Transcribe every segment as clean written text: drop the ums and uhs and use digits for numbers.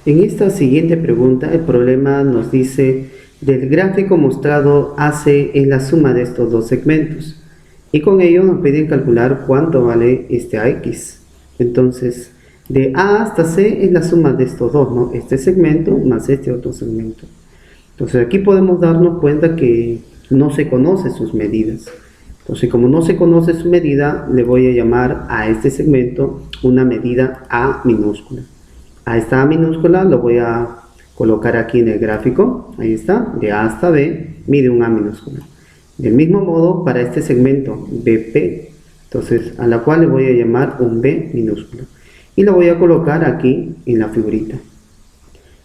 En esta siguiente pregunta, el problema nos dice, del gráfico mostrado AC es la suma de estos dos segmentos. Y con ello nos piden calcular cuánto vale este AX. Entonces, de A hasta C es la suma de estos dos, ¿no? Este segmento más este otro segmento. Entonces, aquí podemos darnos cuenta que no se conocen sus medidas. Entonces, como no se conoce su medida, le voy a llamar a este segmento una medida A minúscula. A esta A minúscula lo voy a colocar aquí en el gráfico. Ahí está, de A hasta B mide un A minúscula. Del mismo modo para este segmento BP, entonces a la cual le voy a llamar un B minúsculo. Y lo voy a colocar aquí en la figurita.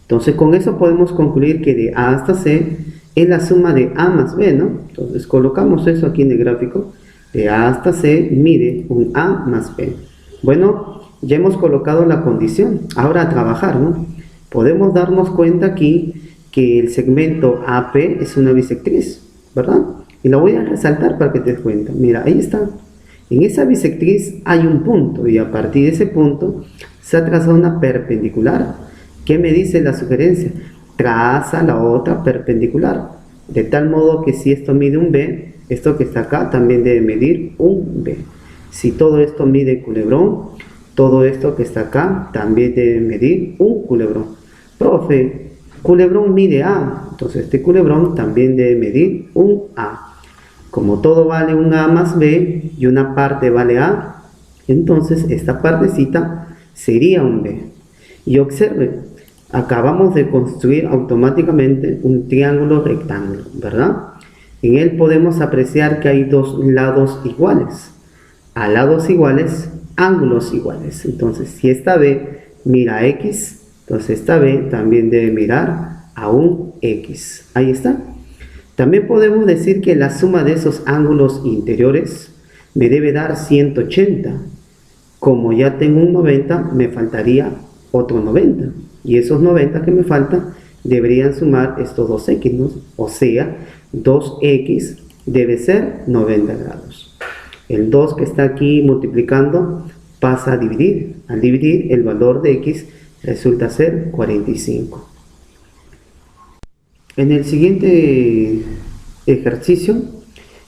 Entonces con eso podemos concluir que de A hasta C es la suma de A más B, ¿no? Entonces colocamos eso aquí en el gráfico. De A hasta C mide un A más B. Bueno, ya hemos colocado la condición. Ahora a trabajar, ¿no? Podemos darnos cuenta aquí que el segmento AP es una bisectriz, ¿verdad? Y la voy a resaltar para que te des cuenta. Mira, ahí está. En esa bisectriz hay un punto y a partir de ese punto se ha trazado una perpendicular. ¿Qué me dice la sugerencia? Traza la otra perpendicular. De tal modo que si esto mide un B, esto que está acá también debe medir un B. Si todo esto mide culebrón, todo esto que está acá también debe medir un culebrón. Profe, culebrón mide A, entonces este culebrón también debe medir un A. Como todo vale un A más B y una parte vale A, entonces esta partecita sería un B. Y observe, acabamos de construir automáticamente un triángulo rectángulo, ¿verdad? En él podemos apreciar que hay dos lados iguales. A lados iguales, ángulos iguales. Entonces, si esta B mira a X, entonces esta B también debe mirar a un X. Ahí está. También podemos decir que la suma de esos ángulos interiores me debe dar 180. Como ya tengo un 90, me faltaría otro 90. Y esos 90 que me faltan deberían sumar estos dos X, ¿no? O sea, 2X debe ser 90 grados. El 2 que está aquí multiplicando pasa a dividir. Al dividir, el valor de X resulta ser 45. En el siguiente ejercicio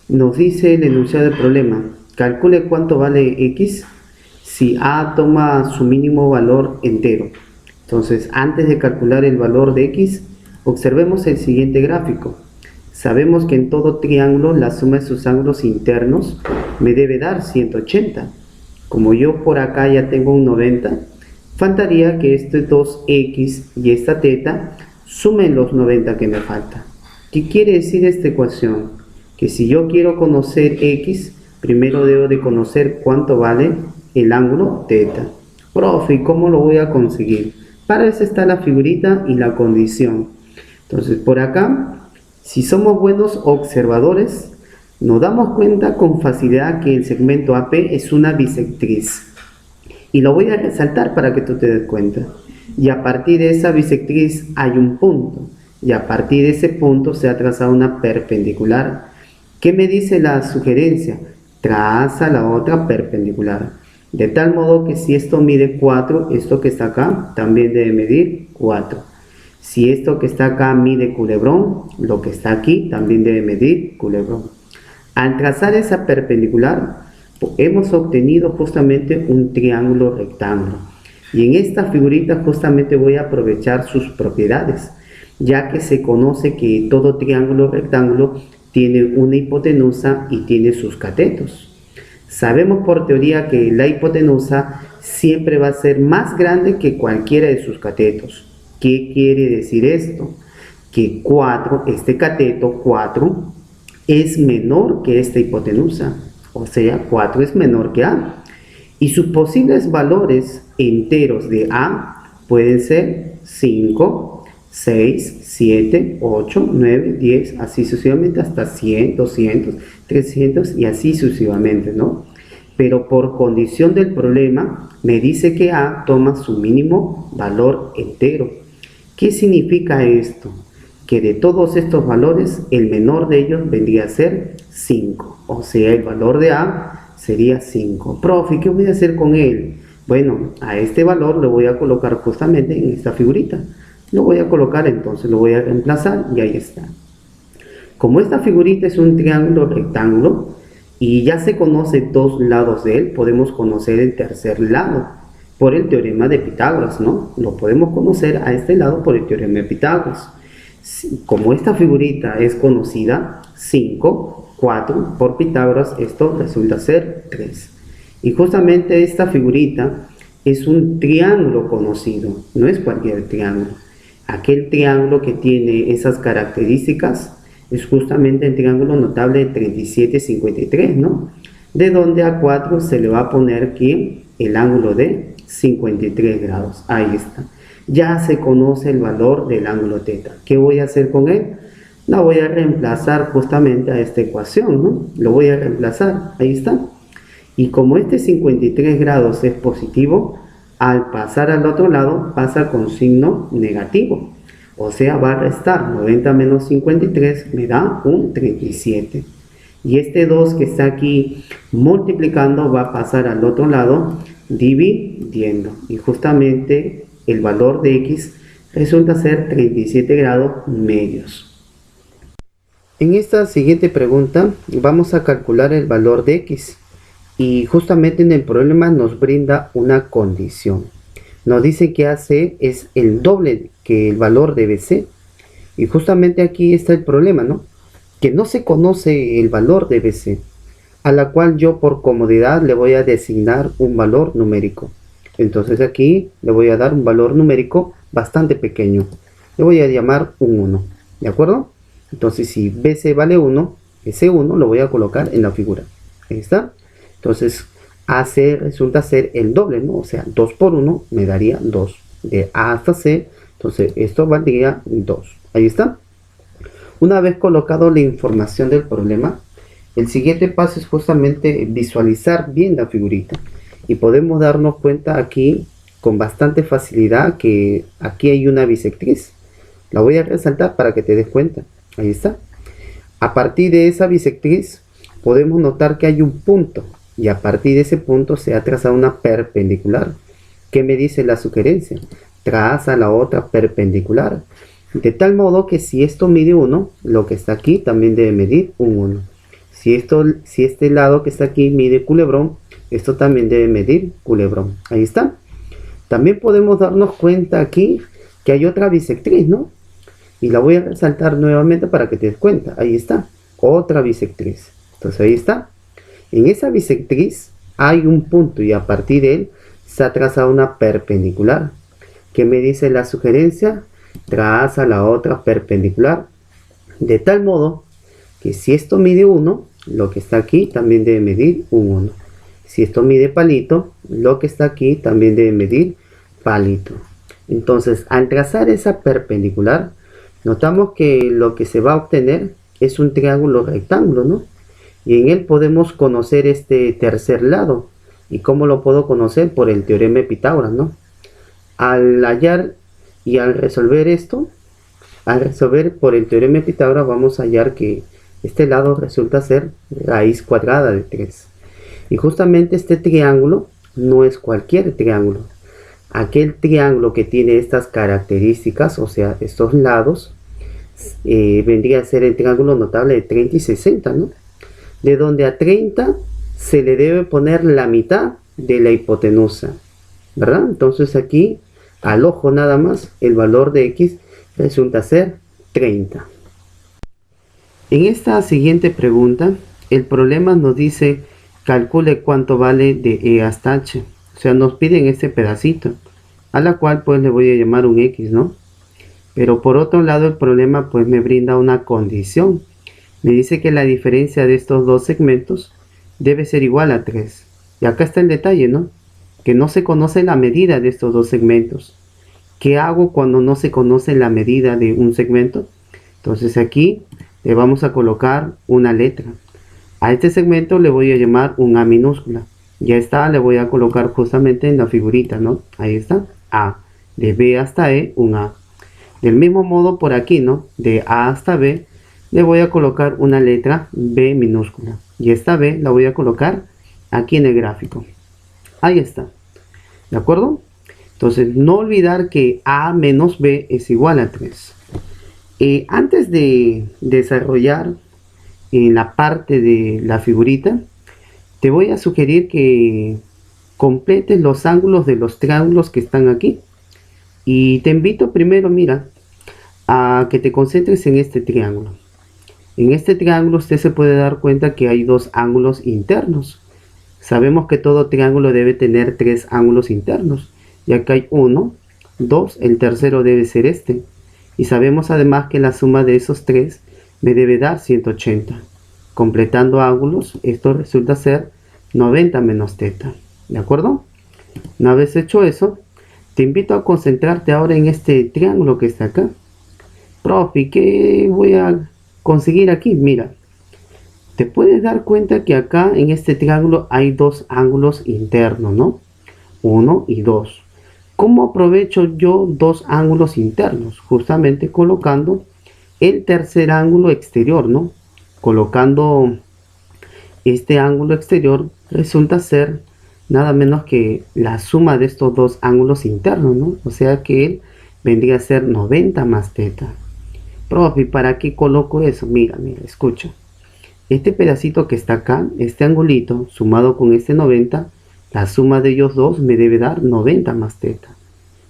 nos dice el enunciado del problema. Calcule cuánto vale X si A toma su mínimo valor entero. Entonces, antes de calcular el valor de X, observemos el siguiente gráfico. Sabemos que en todo triángulo la suma de sus ángulos internos me debe dar 180. Como yo por acá ya tengo un 90, faltaría que este 2x y esta teta sumen los 90 que me falta. ¿Qué quiere decir esta ecuación? Que si yo quiero conocer x, primero debo de conocer cuánto vale el ángulo teta. Profe, ¿y cómo lo voy a conseguir? Para eso está la figurita y la condición. Entonces por acá, si somos buenos observadores, nos damos cuenta con facilidad que el segmento AP es una bisectriz. Y lo voy a resaltar para que tú te des cuenta. Y a partir de esa bisectriz hay un punto. Y a partir de ese punto se ha trazado una perpendicular. ¿Qué me dice la sugerencia? Traza la otra perpendicular. De tal modo que si esto mide 4, esto que está acá también debe medir 4. Si esto que está acá mide culebrón, lo que está aquí también debe medir culebrón. Al trazar esa perpendicular, hemos obtenido justamente un triángulo rectángulo. Y en esta figurita justamente voy a aprovechar sus propiedades, ya que se conoce que todo triángulo rectángulo tiene una hipotenusa y tiene sus catetos. Sabemos por teoría que la hipotenusa siempre va a ser más grande que cualquiera de sus catetos. ¿Qué quiere decir esto? Que 4, este cateto 4, es menor que esta hipotenusa. O sea, 4 es menor que A. Y sus posibles valores enteros de A pueden ser 5, 6, 7, 8, 9, 10, así sucesivamente hasta 100, 200, 300 y así sucesivamente, ¿no? Pero por condición del problema me dice que A toma su mínimo valor entero. ¿Qué significa esto? Que de todos estos valores el menor de ellos vendría a ser 5, o sea, el valor de A sería 5. Profe, ¿qué voy a hacer con él? Bueno, a este valor le voy a colocar justamente en esta figurita. Lo voy a colocar, entonces lo voy a reemplazar y ahí está. Como esta figurita es un triángulo rectángulo y ya se conocen dos lados de él, podemos conocer el tercer lado por el teorema de Pitágoras, ¿no? Lo podemos conocer a este lado por el teorema de Pitágoras. Como esta figurita es conocida, 5, 4 por Pitágoras, esto resulta ser 3. Y justamente esta figurita es un triángulo conocido, no es cualquier triángulo. Aquel triángulo que tiene esas características es justamente el triángulo notable de 37, 53, ¿no? De donde a 4 se le va a poner aquí el ángulo de 53 grados. Ahí está. Ya se conoce el valor del ángulo θ. ¿Qué voy a hacer con él? La voy a reemplazar justamente a esta ecuación, ¿no? Lo voy a reemplazar. Ahí está. Y como este 53 grados es positivo, al pasar al otro lado pasa con signo negativo. O sea, va a restar 90 menos 53, me da un 37. Y este 2 que está aquí multiplicando va a pasar al otro lado dividiendo. Y justamente el valor de x resulta ser 37 grados medios. En esta siguiente pregunta vamos a calcular el valor de x. Y justamente en el problema nos brinda una condición. Nos dice que AC es el doble que el valor de BC. Y justamente aquí está el problema, ¿no? Que no se conoce el valor de BC, a la cual yo por comodidad le voy a designar un valor numérico. Entonces aquí le voy a dar un valor numérico bastante pequeño. Le voy a llamar un 1, ¿de acuerdo? Entonces si BC vale 1, ese 1 lo voy a colocar en la figura. Ahí está. Entonces AC resulta ser el doble, ¿no? O sea, 2 por 1 me daría 2. De A hasta C, entonces esto valdría 2. Ahí está. Una vez colocado la información del problema, el siguiente paso es justamente visualizar bien la figurita. Y podemos darnos cuenta aquí con bastante facilidad que aquí hay una bisectriz. La voy a resaltar para que te des cuenta. Ahí está. A partir de esa bisectriz podemos notar que hay un punto. Y a partir de ese punto se ha trazado una perpendicular. ¿Qué me dice la sugerencia? Traza la otra perpendicular. De tal modo que si esto mide 1, lo que está aquí también debe medir un 1. Si este lado que está aquí mide culebrón, esto también debe medir culebrón. Ahí está. También podemos darnos cuenta aquí que hay otra bisectriz, ¿no? Y la voy a resaltar nuevamente para que te des cuenta. Ahí está. Otra bisectriz. Entonces ahí está. En esa bisectriz hay un punto y a partir de él se ha trazado una perpendicular. ¿Qué me dice la sugerencia? Traza la otra perpendicular. De tal modo que si esto mide 1, lo que está aquí también debe medir un 1. Si esto mide palito, lo que está aquí también debe medir palito. Entonces, al trazar esa perpendicular, notamos que lo que se va a obtener es un triángulo rectángulo, ¿no? Y en él podemos conocer este tercer lado. ¿Y cómo lo puedo conocer? Por el teorema de Pitágoras, ¿no? Al hallar y al resolver esto, al resolver por el teorema de Pitágoras, vamos a hallar que este lado resulta ser raíz cuadrada de 3. Y justamente este triángulo no es cualquier triángulo. Aquel triángulo que tiene estas características, o sea, estos lados, vendría a ser el triángulo notable de 30 y 60, ¿no? De donde a 30 se le debe poner la mitad de la hipotenusa, ¿verdad? Entonces aquí, al ojo nada más, el valor de x resulta ser 30. En esta siguiente pregunta, el problema nos dice, calcule cuánto vale de E hasta H. O sea, nos piden este pedacito, a la cual pues le voy a llamar un x, ¿no? Pero por otro lado, el problema pues me brinda una condición. Me dice que la diferencia de estos dos segmentos debe ser igual a 3. Y acá está el detalle, ¿no? Que no se conoce la medida de estos dos segmentos. ¿Qué hago cuando no se conoce la medida de un segmento? Entonces aquí le vamos a colocar una letra. A este segmento le voy a llamar un A minúscula. Ya está, le voy a colocar justamente en la figurita, ¿no? Ahí está, A. De B hasta E, un A. Del mismo modo por aquí, ¿no? De A hasta B, le voy a colocar una letra B minúscula. Y esta B la voy a colocar aquí en el gráfico. Ahí está. ¿De acuerdo? Entonces, no olvidar que A menos B es igual a 3. Antes de desarrollar la parte de la figurita, te voy a sugerir que completes los ángulos de los triángulos que están aquí. Y te invito primero, mira, a que te concentres en este triángulo. En este triángulo usted se puede dar cuenta que hay dos ángulos internos. Sabemos que todo triángulo debe tener tres ángulos internos. Y acá hay uno, dos, el tercero debe ser este. Y sabemos además que la suma de esos tres me debe dar 180. Completando ángulos, esto resulta ser 90 menos teta. ¿De acuerdo? Una vez hecho eso, te invito a concentrarte ahora en este triángulo que está acá. Profe, ¿qué voy a conseguir aquí? Mira, te puedes dar cuenta que acá en este triángulo hay dos ángulos internos, ¿no? 1 y 2. ¿Cómo aprovecho yo dos ángulos internos? Justamente colocando el tercer ángulo exterior, ¿no? Colocando este ángulo exterior resulta ser nada menos que la suma de estos dos ángulos internos, ¿no? O sea que él vendría a ser 90 más teta. Profe, ¿para qué coloco eso? Mira, escucha. Este pedacito que está acá, este angulito, sumado con este 90, la suma de ellos dos me debe dar 90 más teta.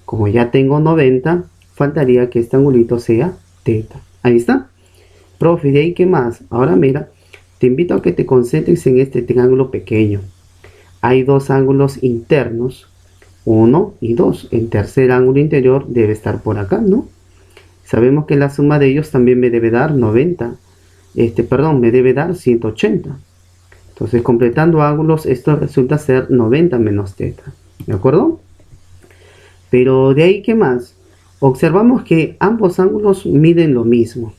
Como ya tengo 90, faltaría que este angulito sea teta. Ahí está. Profe, ¿de ahí qué más? Ahora mira, te invito a que te concentres en este triángulo pequeño. Hay dos ángulos internos, 1 y 2. El tercer ángulo interior debe estar por acá, ¿no? Sabemos que la suma de ellos también me debe dar 90. Me debe dar 180. Entonces, completando ángulos, esto resulta ser 90 menos teta. ¿De acuerdo? Pero de ahí, ¿qué más? Observamos que ambos ángulos miden lo mismo.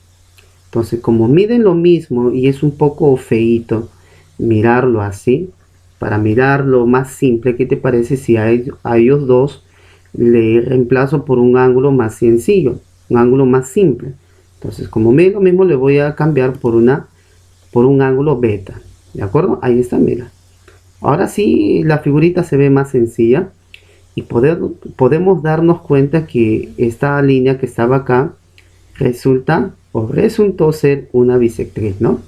Entonces, como miden lo mismo y es un poco feíto mirarlo así, para mirarlo más simple, ¿qué te parece si a ellos dos le reemplazo por un ángulo más sencillo, un ángulo más simple? Entonces, como mide lo mismo, le voy a cambiar por un ángulo beta. ¿De acuerdo? Ahí está, mira. Ahora sí, la figurita se ve más sencilla y podemos darnos cuenta que esta línea que estaba acá resultó ser una bisectriz, ¿no?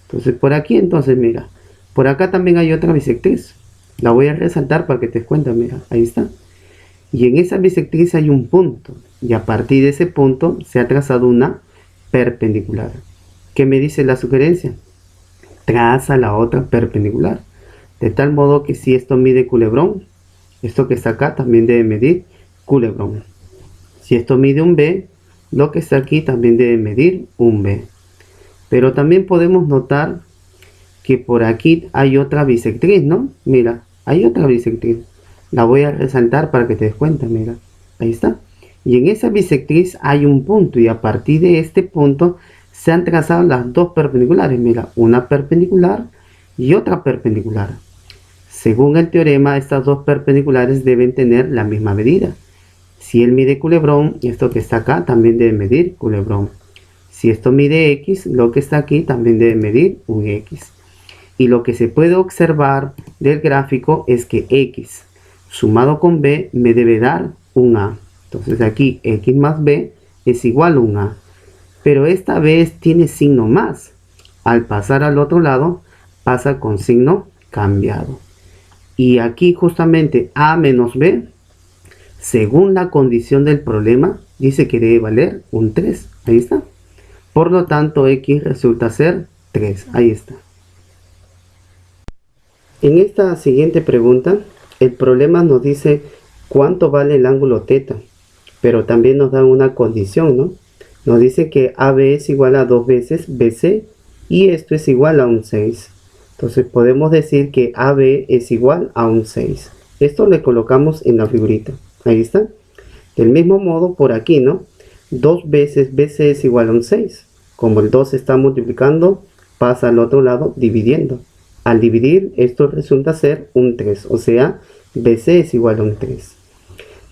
Entonces, por aquí, entonces, mira, por acá también hay otra bisectriz. La voy a resaltar para que te des cuenta, mira, ahí está. Y en esa bisectriz hay un punto. Y a partir de ese punto se ha trazado una perpendicular. ¿Qué me dice la sugerencia? Traza la otra perpendicular. De tal modo que si esto mide culebrón, esto que está acá también debe medir culebrón. Si esto mide un B, lo que está aquí también debe medir un B. Pero también podemos notar que por aquí hay otra bisectriz, ¿no? Mira, hay otra bisectriz. La voy a resaltar para que te des cuenta, mira. Ahí está. Y en esa bisectriz hay un punto y a partir de este punto se han trazado las dos perpendiculares. Mira, una perpendicular y otra perpendicular. Según el teorema, estas dos perpendiculares deben tener la misma medida. Si él mide culebrón, esto que está acá también debe medir culebrón. Si esto mide X, lo que está aquí también debe medir un X. Y lo que se puede observar del gráfico es que X sumado con B me debe dar un A. Entonces aquí X más B es igual a un A. Pero esta vez tiene signo más. Al pasar al otro lado, pasa con signo cambiado. Y aquí justamente A menos B, según la condición del problema, dice que debe valer un 3. Ahí está. Por lo tanto, X resulta ser 3. Ahí está. En esta siguiente pregunta, el problema nos dice cuánto vale el ángulo teta, pero también nos da una condición, ¿no? Nos dice que AB es igual a 2 veces BC y esto es igual a un 6. Entonces podemos decir que AB es igual a un 6. Esto le colocamos en la figurita. Ahí está. Del mismo modo por aquí, ¿no? 2 veces BC es igual a un 6. Como el 2 está multiplicando, pasa al otro lado dividiendo. Al dividir, esto resulta ser un 3, o sea, BC es igual a un 3.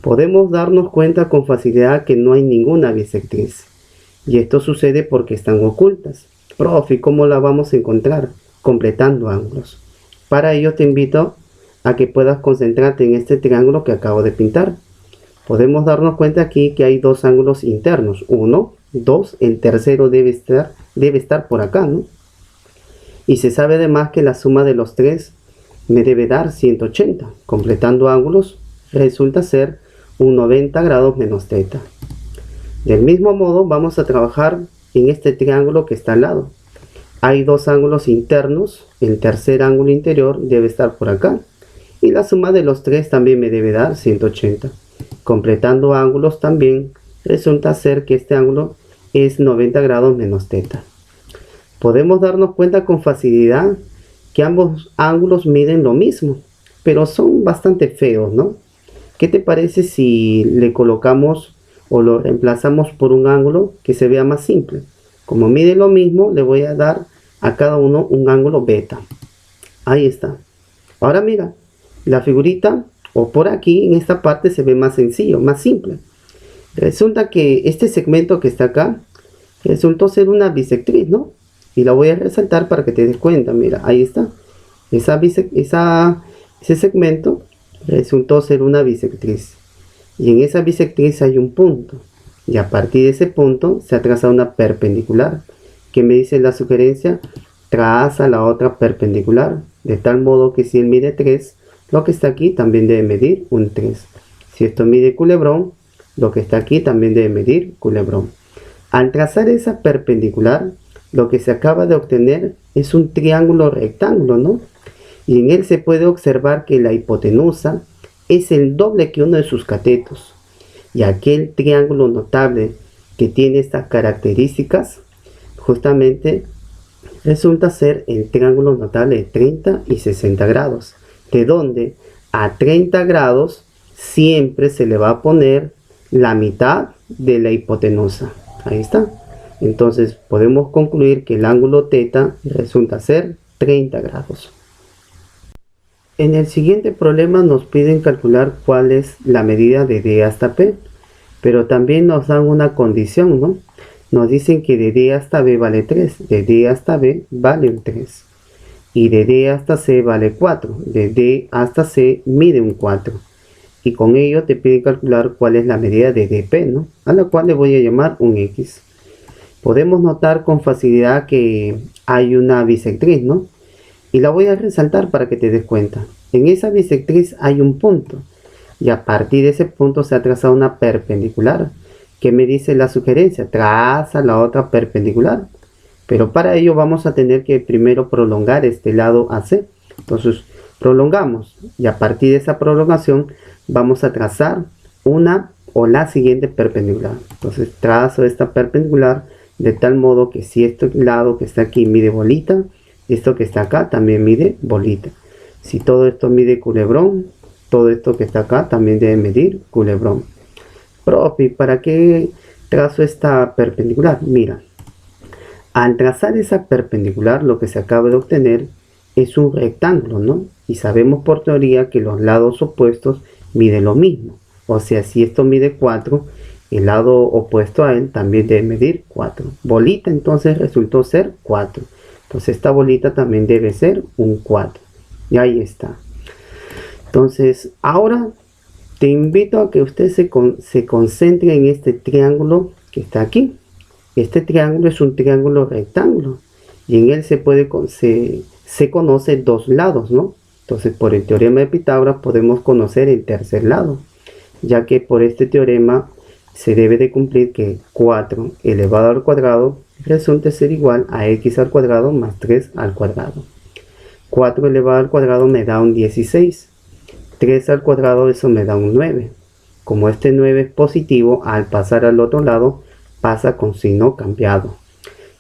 Podemos darnos cuenta con facilidad que no hay ninguna bisectriz. Y esto sucede porque están ocultas. Profe, ¿cómo la vamos a encontrar? Completando ángulos. Para ello te invito a que puedas concentrarte en este triángulo que acabo de pintar. Podemos darnos cuenta aquí que hay dos ángulos internos, 1, 2, el tercero debe estar por acá, ¿no? Y se sabe además que la suma de los tres me debe dar 180. Completando ángulos resulta ser un 90 grados menos θ. Del mismo modo vamos a trabajar en este triángulo que está al lado. Hay dos ángulos internos, el tercer ángulo interior debe estar por acá. Y la suma de los tres también me debe dar 180. Completando ángulos también resulta ser que este ángulo es 90 grados menos θ. Podemos darnos cuenta con facilidad que ambos ángulos miden lo mismo, pero son bastante feos, ¿no? ¿Qué te parece si le colocamos o lo reemplazamos por un ángulo que se vea más simple? Como mide lo mismo, le voy a dar a cada uno un ángulo beta. Ahí está. Ahora mira, la figurita o por aquí en esta parte se ve más sencillo, más simple. Resulta que este segmento que está acá resultó ser una bisectriz, ¿no? Y la voy a resaltar para que te des cuenta. Mira, ahí está. Ese segmento resultó ser una bisectriz. Y en esa bisectriz hay un punto. Y a partir de ese punto se ha trazado una perpendicular. ¿Qué me dice la sugerencia? Traza la otra perpendicular. De tal modo que si él mide 3, lo que está aquí también debe medir un 3. Si esto mide culebrón, lo que está aquí también debe medir culebrón. Al trazar esa perpendicular, lo que se acaba de obtener es un triángulo rectángulo, ¿no? Y en él se puede observar que la hipotenusa es el doble que uno de sus catetos. Y aquel triángulo notable que tiene estas características, justamente resulta ser el triángulo notable de 30 y 60 grados. De donde a 30 grados siempre se le va a poner la mitad de la hipotenusa. Ahí está. Entonces podemos concluir que el ángulo θ resulta ser 30 grados. En el siguiente problema nos piden calcular cuál es la medida de D hasta P, pero también nos dan una condición, ¿no? Nos dicen que de D hasta B vale 3, de D hasta B vale un 3, y de D hasta C vale 4, de D hasta C mide un 4, y con ello te piden calcular cuál es la medida de dP, ¿no? A la cual le voy a llamar un X. Podemos notar con facilidad que hay una bisectriz, ¿no? Y la voy a resaltar para que te des cuenta. En esa bisectriz hay un punto. Y a partir de ese punto se ha trazado una perpendicular. ¿Qué me dice la sugerencia? Traza la otra perpendicular. Pero para ello vamos a tener que primero prolongar este lado AC. Entonces prolongamos. Y a partir de esa prolongación vamos a trazar una o la siguiente perpendicular. Entonces trazo esta perpendicular de tal modo que si este lado que está aquí mide bolita, esto que está acá también mide bolita. Si todo esto mide culebrón, todo esto que está acá también debe medir culebrón. Profe, ¿para qué trazo esta perpendicular? Mira, al trazar esa perpendicular lo que se acaba de obtener es un rectángulo, ¿no? Y sabemos por teoría que los lados opuestos miden lo mismo. O sea, si esto mide 4, el lado opuesto a él también debe medir 4. Bolita entonces resultó ser 4. Entonces esta bolita también debe ser un 4. Y ahí está. Entonces ahora te invito a que usted se concentre en este triángulo que está aquí. Este triángulo es un triángulo rectángulo. Y en él se conoce dos lados, ¿no? Entonces por el teorema de Pitágoras podemos conocer el tercer lado. Ya que por este teorema se debe de cumplir que 4 elevado al cuadrado resulta ser igual a x al cuadrado más 3 al cuadrado. 4 elevado al cuadrado me da un 16. 3 al cuadrado eso me da un 9. Como este 9 es positivo, al pasar al otro lado pasa con signo cambiado.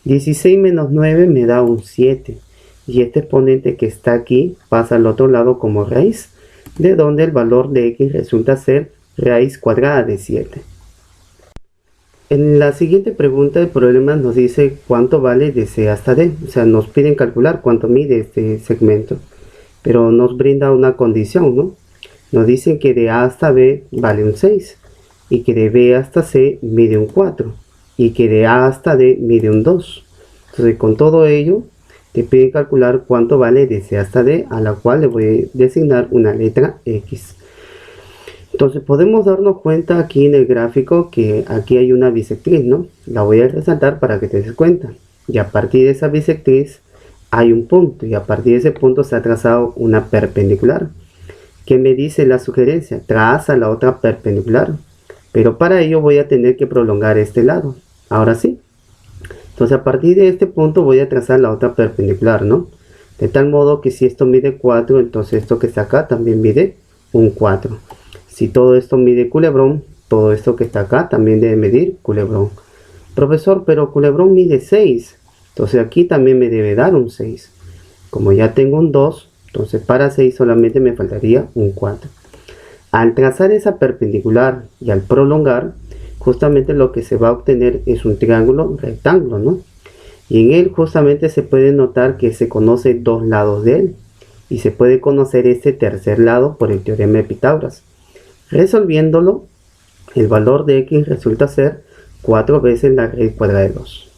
16 menos 9 me da un 7. Y este exponente que está aquí pasa al otro lado como raíz, de donde el valor de x resulta ser raíz cuadrada de 7. En la siguiente pregunta del problema nos dice cuánto vale de C hasta D. O sea, nos piden calcular cuánto mide este segmento. Pero nos brinda una condición, ¿no? Nos dicen que de A hasta B vale un 6. Y que de B hasta C mide un 4. Y que de A hasta D mide un 2. Entonces con todo ello te pide calcular cuánto vale de C hasta D, a la cual le voy a designar una letra X. Entonces podemos darnos cuenta aquí en el gráfico que aquí hay una bisectriz, ¿no? La voy a resaltar para que te des cuenta. Y a partir de esa bisectriz hay un punto, y a partir de ese punto se ha trazado una perpendicular. ¿Qué me dice la sugerencia? Traza la otra perpendicular. Pero para ello voy a tener que prolongar este lado. Ahora sí. Entonces a partir de este punto voy a trazar la otra perpendicular, ¿no? De tal modo que si esto mide 4, entonces esto que está acá también mide un 4. Si todo esto mide culebrón, todo esto que está acá también debe medir culebrón. Profesor, pero culebrón mide 6. Entonces aquí también me debe dar un 6. Como ya tengo un 2, entonces para 6 solamente me faltaría un 4. Al trazar esa perpendicular y al prolongar, justamente lo que se va a obtener es un triángulo rectángulo, ¿no? Y en él justamente se puede notar que se conoce dos lados de él. Y se puede conocer este tercer lado por el teorema de Pitágoras. Resolviéndolo, el valor de x resulta ser 4 veces la raíz cuadrada de 2.